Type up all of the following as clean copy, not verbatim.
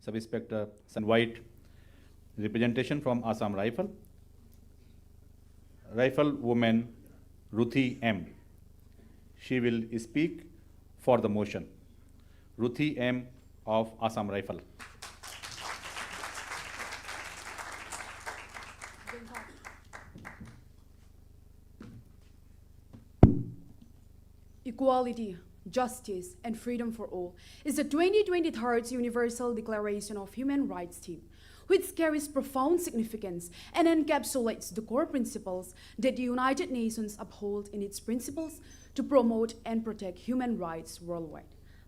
Sub-Inspector invite representation from Assam Rifle woman Ruthi M. She will speak for the motion. Ruthi M. of Assam Rifle. Equality, justice, and freedom for all is the 2023 Universal Declaration of Human Rights theme, which carries profound significance and encapsulates the core principles that the United Nations uphold in its principles to promote and protect human rights worldwide.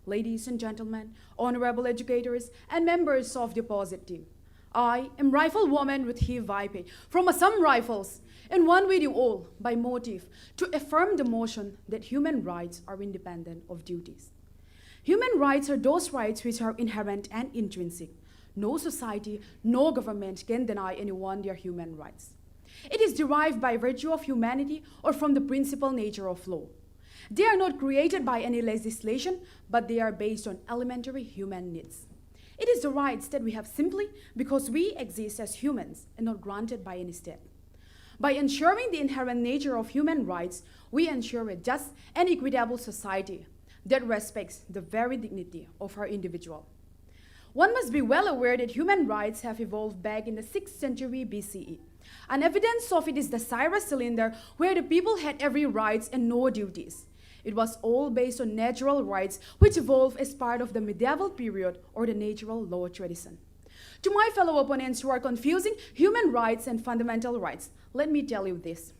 Ladies and gentlemen, honorable educators, and members of the opposite team, I am Riflewoman Ruthi Vaipe from Assam Rifles, and one with you all by motive to affirm the motion that human rights are independent of duties. Human rights are those rights which are inherent and intrinsic. No society, no government can deny anyone their human rights. It is derived by virtue of humanity or from the principal nature of law. They are not created by any legislation, but they are based on elementary human needs. It is the rights that we have simply because we exist as humans and not granted by any state. By ensuring the inherent nature of human rights, we ensure a just and equitable society that respects the very dignity of our individual. One must be well aware that human rights have evolved back in the 6th century BCE. An evidence of it is the Cyrus cylinder, where the people had every rights and no duties. It was all based on natural rights, which evolved as part of the medieval period or the natural law tradition. To my fellow opponents who are confusing human rights and fundamental rights, let me tell you this.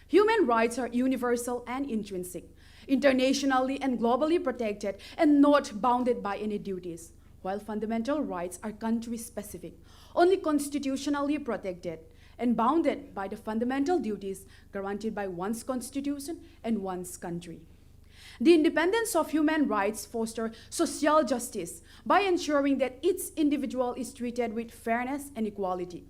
Human rights are universal and intrinsic, internationally and globally protected and not bounded by any duties, while fundamental rights are country-specific, only constitutionally protected and bounded by the fundamental duties guaranteed by one's constitution and one's country. The independence of human rights fosters social justice by ensuring that each individual is treated with fairness and equality.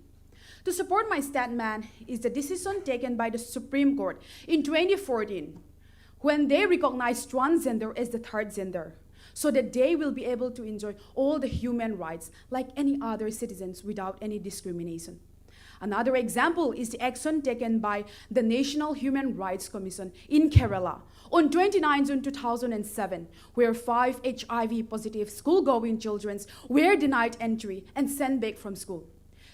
To support my statement is the decision taken by the Supreme Court in 2014 when they recognized transgender as the third gender, so that they will be able to enjoy all the human rights like any other citizens without any discrimination. Another example is the action taken by the National Human Rights Commission in Kerala on 29 June 2007, where 5 HIV-positive school-going children were denied entry and sent back from school.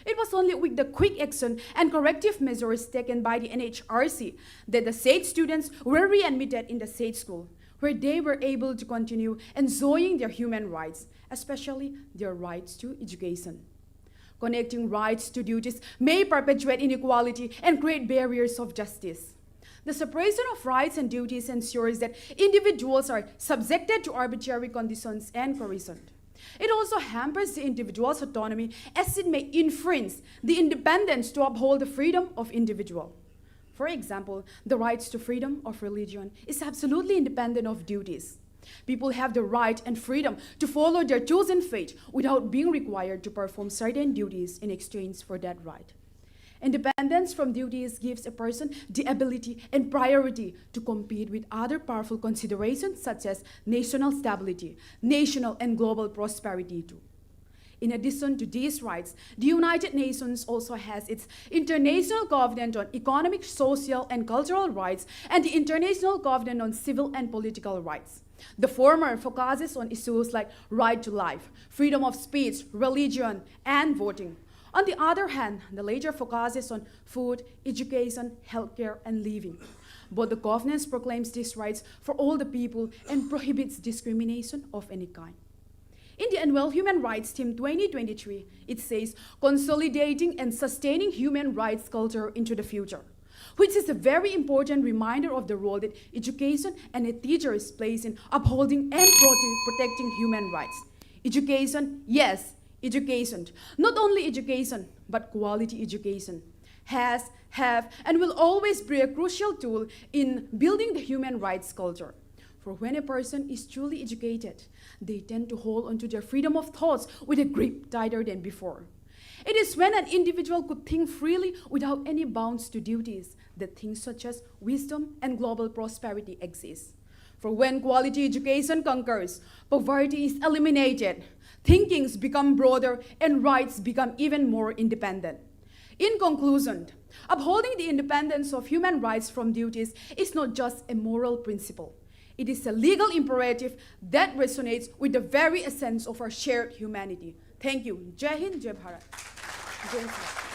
It was only with the quick action and corrective measures taken by the NHRC that the said students were readmitted in the said school, where they were able to continue enjoying their human rights, especially their rights to education. Connecting rights to duties may perpetuate inequality and create barriers of justice. The separation of rights and duties ensures that individuals are subjected to arbitrary conditions and coercion. It also hampers the individual's autonomy as it may infringe the independence to uphold the freedom of individual. For example, the rights to freedom of religion is absolutely independent of duties. People have the right and freedom to follow their chosen faith without being required to perform certain duties in exchange for that right. Independence from duties gives a person the ability and priority to compete with other powerful considerations such as national stability, national and global prosperity too. In addition to these rights, the United Nations also has its International Covenant on Economic, Social, and Cultural Rights and the International Covenant on Civil and Political Rights. The former focuses on issues like right to life, freedom of speech, religion, and voting. On the other hand, the latter focuses on food, education, healthcare, and living. But the Covenant proclaims these rights for all the people and prohibits discrimination of any kind. In the Annual Human Rights Theme 2023, it says, consolidating and sustaining human rights culture into the future, which is a very important reminder of the role that education and a teachers plays in upholding and protecting human rights. Education, yes, education. Not only education, but quality education has, have, and will always be a crucial tool in building the human rights culture. For when a person is truly educated, they tend to hold onto their freedom of thoughts with a grip tighter than before. It is when an individual could think freely without any bounds to duties that things such as wisdom and global prosperity exist. For when quality education conquers, poverty is eliminated, thinkings become broader, and rights become even more independent. In conclusion, upholding the independence of human rights from duties is not just a moral principle. It is a legal imperative that resonates with the very essence of our shared humanity. Thank you. Jai Hind, Jai Bharat. Jai Hind.